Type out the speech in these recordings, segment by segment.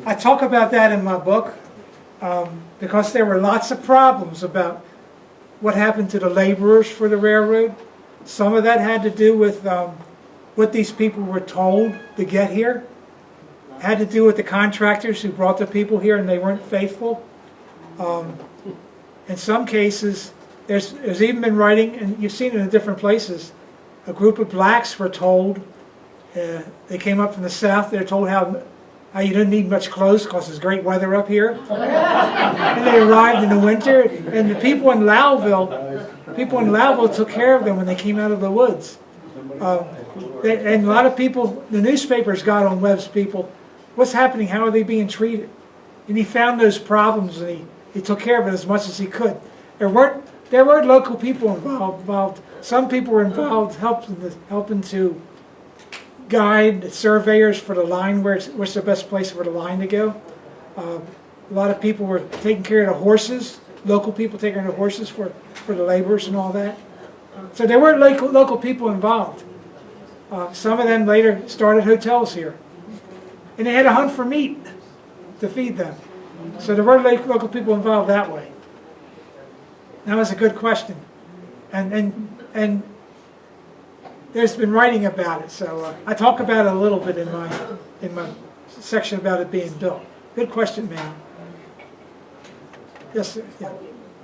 I talk about that in my book because there were lots of problems about what happened to the laborers for the railroad. Some of that had to do with what these people were told to get here. It had to do with the contractors who brought the people here and they weren't faithful. In some cases, there's even been writing, and you've seen it in different places, a group of blacks were told, they came up from the south, they're told how you didn't need much clothes because there's great weather up here. And they arrived in the winter, and the people in Lowville took care of them when they came out of the woods. And a lot of people, the newspapers got on Webb's people, what's happening, how are they being treated? And he found those problems and he took care of it as much as he could. There were local people involved. Some people were involved helping to guide the surveyors for the line, where's the best place for the line to go. A lot of people were taking care of the horses, local people taking care of the horses for the laborers and all that. So there were local people involved. Some of them later started hotels here. And they had to hunt for meat to feed them. So there were local people involved that way. That was a good question. And there's been writing about it, so I talk about it a little bit in my section about it being built. Good question, ma'am. Yes, sir. Yeah.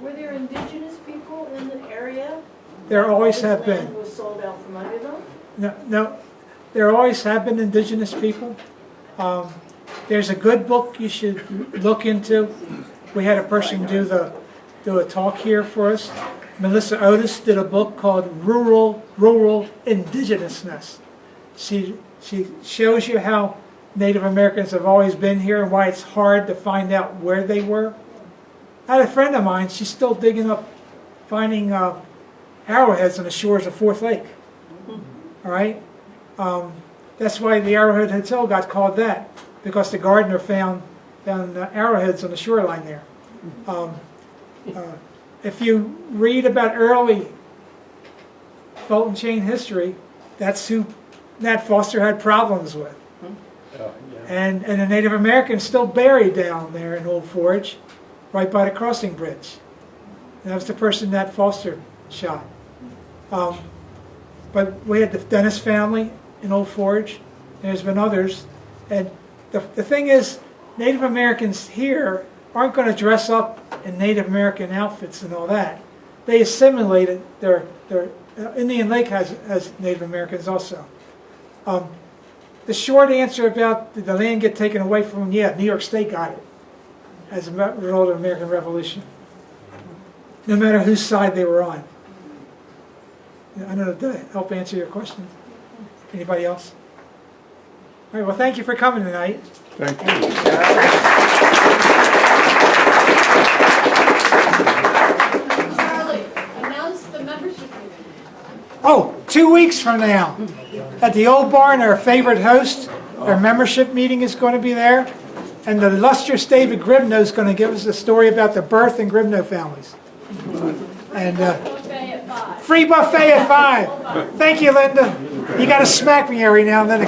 Were there indigenous people in the area? There always have been. Land was sold out from under them? No, there always have been indigenous people. There's a good book you should look into. We had a person do a talk here for us. Melissa Otis did a book called Rural Indigenousness. She shows you how Native Americans have always been here and why it's hard to find out where they were. I had a friend of mine, she's still digging up, finding arrowheads on the shores of Fourth Lake. All right? That's why the Arrowhead Hotel got called that, because the gardener found arrowheads on the shoreline there. If you read about early Fulton Chain history, that's who Nat Foster had problems with. And the Native Americans still buried down there in Old Forge, right by the crossing bridge. And that was the person Nat Foster shot. But we had the Dennis family in Old Forge. There's been others. And the thing is, Native Americans here aren't going to dress up in Native American outfits and all that. They assimilated. Indian Lake has Native Americans also. The short answer about did the land get taken away from them, yeah, New York State got it as a result of the American Revolution. No matter whose side they were on. I don't know, did I help answer your question? Anybody else? All right, well, thank you for coming tonight. Thank you. Charlie, announce the membership meeting. Oh, 2 weeks from now, at the Old Barn, our favorite host, our membership meeting is going to be there. And the illustrious David Gribno is going to give us a story about the birth and Gribno families. And Buffet at 5. free buffet at 5. Thank you, Linda. You got to smack me every now and then.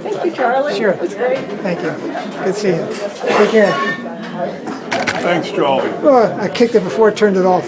Thank you, Charlie. Sure. It was great. Thank you. Good seeing you. Take care. Thanks, Charlie. Oh, I kicked it before I turned it off.